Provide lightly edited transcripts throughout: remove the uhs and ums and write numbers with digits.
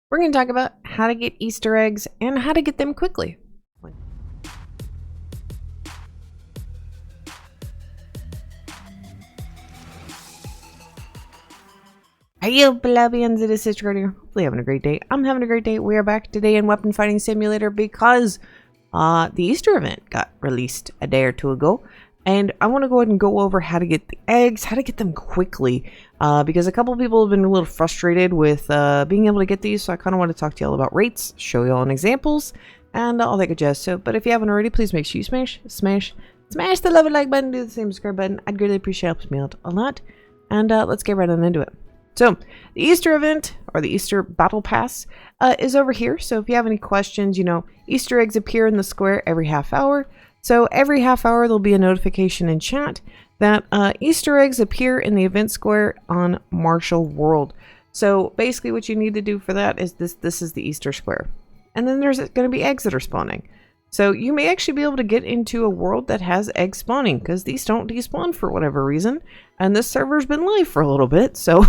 We're going to talk about how to get Easter eggs and how to get them quickly. Hey, you plebeians, it is Sister here. Hopefully having a great day. I'm having a great day. We are back today in Weapon Fighting Simulator because the Easter event got released a day or two ago. And I want to go ahead and go over how to get the eggs, how to get them quickly. Because a couple of people have been a little frustrated with being able to get these. So I kind of want to talk to y'all about rates, show y'all an examples, and all that good jazz. So, but if you haven't already, please make sure you smash the love and like button, do the same subscribe button. I'd greatly appreciate it. Helps me out a lot. And let's get right on into it. So the Easter event, or the Easter Battle Pass, is over here. So if you have any questions, you know, Easter eggs appear in the square every half hour. So every half hour there'll be a notification in chat that Easter eggs appear in the event square on Marshall World. So basically what you need to do for that is this is the Easter square. And then there's going to be eggs that are spawning. So you may actually be able to get into a world that has eggs spawning, because these don't despawn for whatever reason. And this server's been live for a little bit, so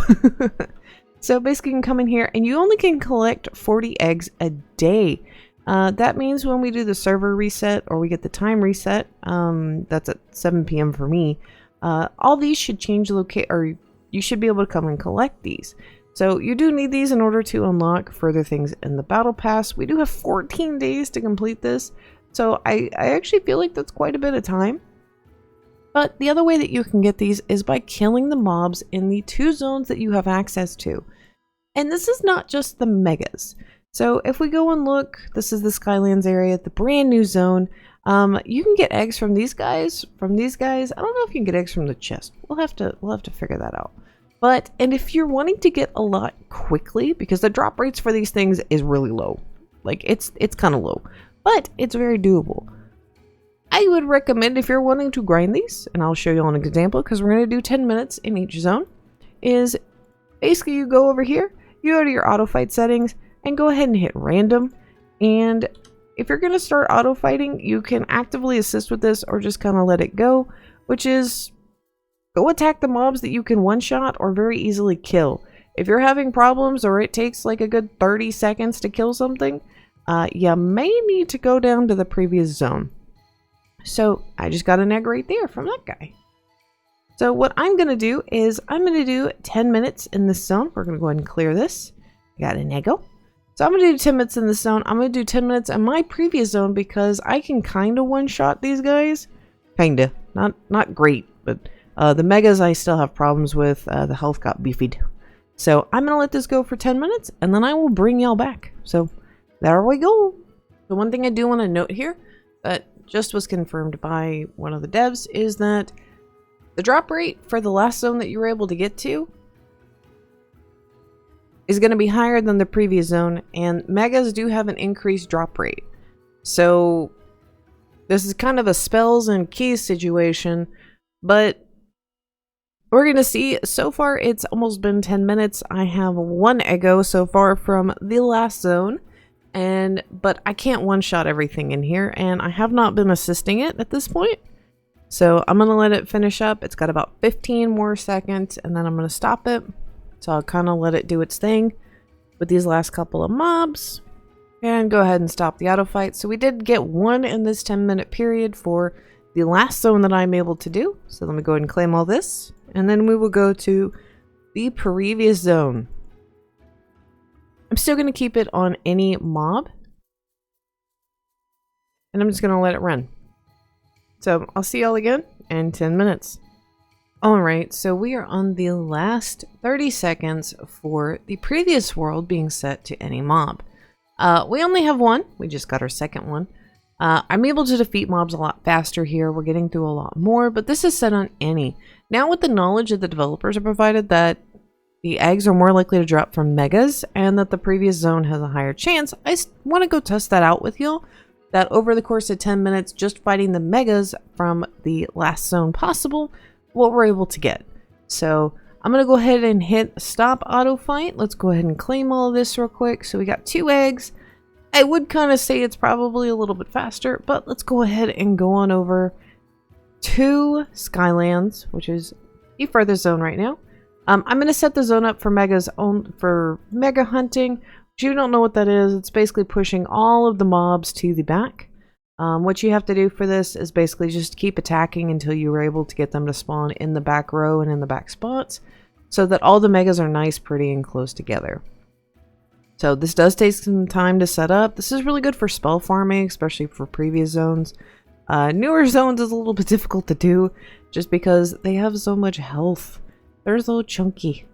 so basically you can come in here and you only can collect 40 eggs a day. That means when we do the server reset, or we get the time reset, that's at 7 p.m. for me, all these should change or you should be able to come and collect these. So you do need these in order to unlock further things in the Battle Pass. We do have 14 days to complete this, so I actually feel like that's quite a bit of time. But the other way that you can get these is by killing the mobs in the 2 zones that you have access to. And this is not just the megas. So if we go and look, this is the Skylands area, the brand new zone. You can get eggs from these guys. I don't know if you can get eggs from the chest. We'll have to figure that out. And if you're wanting to get a lot quickly, because the drop rates for these things is really low. Like it's kind of low, but it's very doable. I would recommend, if you're wanting to grind these, and I'll show you an example because we're going to do 10 minutes in each zone, is basically you go over here, you go to your auto fight settings, and go ahead and hit random. And if you're going to start auto fighting, you can actively assist with this or just kind of let it go, which is go attack the mobs that you can one-shot or very easily kill. If you're having problems or it takes like a good 30 seconds to kill something, you may need to go down to the previous zone. So I just got an egg right there from that guy. So what I'm going to do is I'm going to do 10 minutes in this zone. We're going to go ahead and clear this. I got an eggo. So I'm going to do 10 minutes in this zone. I'm going to do 10 minutes in my previous zone because I can kind of one-shot these guys. Kinda. Not great, but the megas I still have problems with. The health got beefied. So I'm going to let this go for 10 minutes and then I will bring y'all back. So there we go. The one thing I do want to note here that just was confirmed by one of the devs is that the drop rate for the last zone that you were able to get to is going to be higher than the previous zone, and megas do have an increased drop rate. So this is kind of a spells and keys situation, but we're going to see. So far it's almost been 10 minutes. I have 1 eggo so far from the last zone. But I can't one-shot everything in here, and I have not been assisting it at this point. So I'm going to let it finish up. It's got about 15 more seconds, and then I'm going to stop it. So I'll kind of let it do its thing with these last couple of mobs. And go ahead and stop the auto fight. So we did get 1 in this 10-minute period for the last zone that I'm able to do. So let me go ahead and claim all this. And then we will go to the previous zone. I'm still going to keep it on any mob. And I'm just going to let it run. So I'll see y'all again in 10 minutes. Alright, so we are on the last 30 seconds for the previous world being set to any mob. We only have 1. We just got our second one. I'm able to defeat mobs a lot faster here. We're getting through a lot more, but this is set on any. Now with the knowledge that the developers are provided that the eggs are more likely to drop from megas and that the previous zone has a higher chance, I want to go test that out with y'all. That over the course of 10 minutes, just fighting the megas from the last zone possible, what we're able to get. So I'm going to go ahead and hit stop auto fight. Let's go ahead and claim all of this real quick. So we got 2 eggs. I would kind of say it's probably a little bit faster, but let's go ahead and go on over to Skylands, which is the furthest zone right now. I'm going to set the zone up for mega hunting, If you don't know what that is, it's basically pushing all of the mobs to the back. What you have to do for this is basically just keep attacking until you are able to get them to spawn in the back row and in the back spots, so that all the megas are nice, pretty, and close together. So this does take some time to set up. This is really good for spell farming, especially for previous zones. Newer zones is a little bit difficult to do, just because they have so much health. They're so chunky.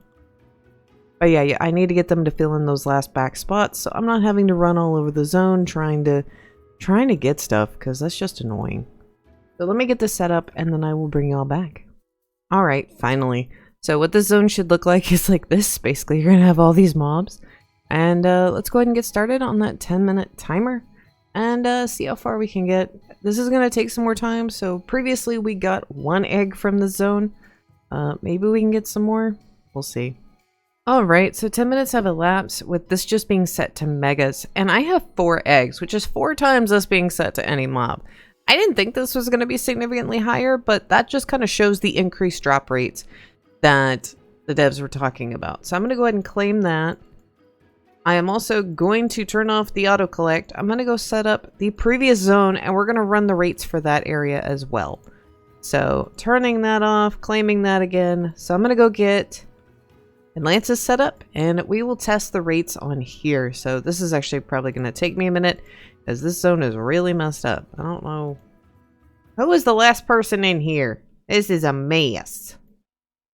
But yeah, I need to get them to fill in those last back spots, so I'm not having to run all over the zone trying to get stuff, because that's just annoying. So let me get this set up, and then I will bring y'all back. Alright, finally. So what this zone should look like is like this. Basically, you're going to have all these mobs. And let's go ahead and get started on that 10-minute timer. And see how far we can get. This is going to take some more time. So previously we got 1 egg from the zone. Maybe we can get some more. We'll see. Alright, so 10 minutes have elapsed with this just being set to megas. And I have 4 eggs, which is 4 times this being set to any mob. I didn't think this was going to be significantly higher, but that just kind of shows the increased drop rates that the devs were talking about. So I'm going to go ahead and claim that. I am also going to turn off the autocollect. I'm going to go set up the previous zone, and we're going to run the rates for that area as well. So turning that off, claiming that again. So I'm going to go get Atlantis set up, and we will test the rates on here. So this is actually probably going to take me a minute, as this zone is really messed up. I don't know. Who was the last person in here? This is a mess.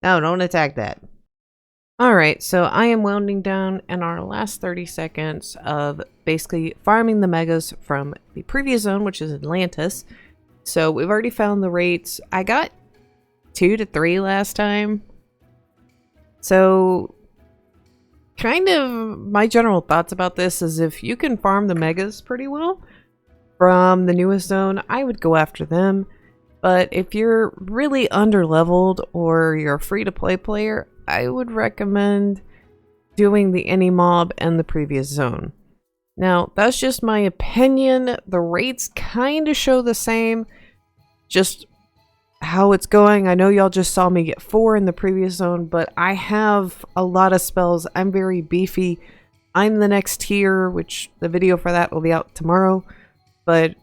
No, don't attack that. Alright, so I am winding down in our last 30 seconds of basically farming the megas from the previous zone, which is Atlantis. So we've already found the rates. I got 2 to 3 last time. So kind of my general thoughts about this is if you can farm the megas pretty well from the newest zone, I would go after them. But if you're really underleveled or you're a free-to-play player, I would recommend doing the any mob and the previous zone. Now, that's just my opinion. The rates kind of show the same, just how it's going. I know y'all just saw me get 4 in the previous zone, but I have a lot of spells. I'm very beefy. I'm the next tier, which the video for that will be out tomorrow. But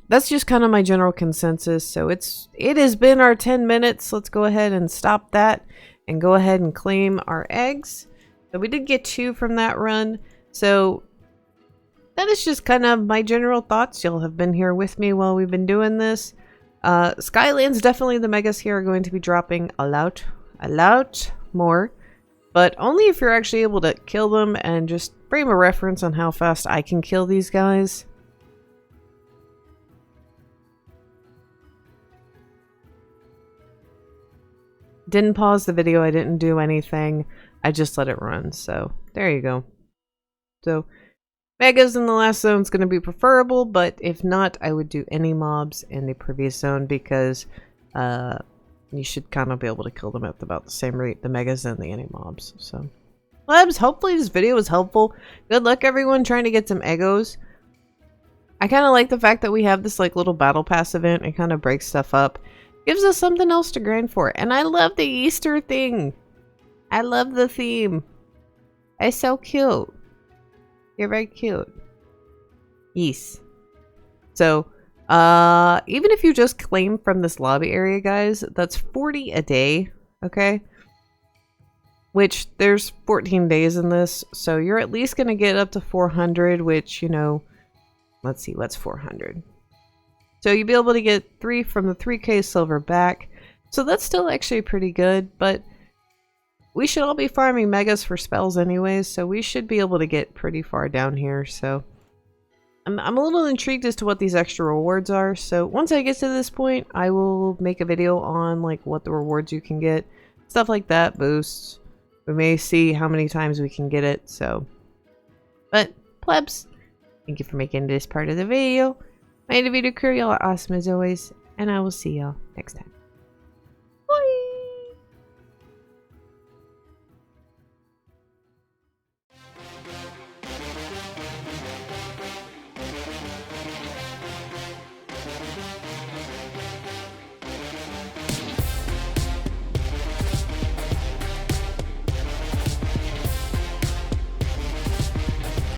that's just kind of my general consensus. So it has been our 10 minutes. Let's go ahead and stop that and go ahead and claim our eggs. So we did get 2 from that run. So that is just kind of my general thoughts. Y'all have been here with me while we've been doing this. Skylands, definitely the megas here are going to be dropping a lot more. But only if you're actually able to kill them, and just frame a reference on how fast I can kill these guys. Didn't pause the video, I didn't do anything, I just let it run, so there you go. So megas in the last zone is going to be preferable, but if not, I would do any mobs in the previous zone, because you should kind of be able to kill them at about the same rate, the megas and the any mobs. So plebs, hopefully this video was helpful. Good luck everyone trying to get some Eggos. I kind of like the fact that we have this like little battle pass event. It kind of breaks stuff up. Gives us something else to grind for. And I love the Easter thing. I love the theme. It's so cute. You're very cute. Yes. So, even if you just claim from this lobby area, guys, that's 40 a day, okay? Which, there's 14 days in this, so you're at least going to get up to 400, which, you know, let's see, what's 400? So you'll be able to get 3 from the 3k silver back. So that's still actually pretty good, but we should all be farming megas for spells anyways, so we should be able to get pretty far down here. So I'm a little intrigued as to what these extra rewards are. So once I get to this point, I will make a video on like what the rewards you can get. Stuff like that, boosts. We may see how many times we can get it, so. But, plebs, thank you for making this part of the video. My individual crew, y'all are awesome as always, and I will see y'all next time.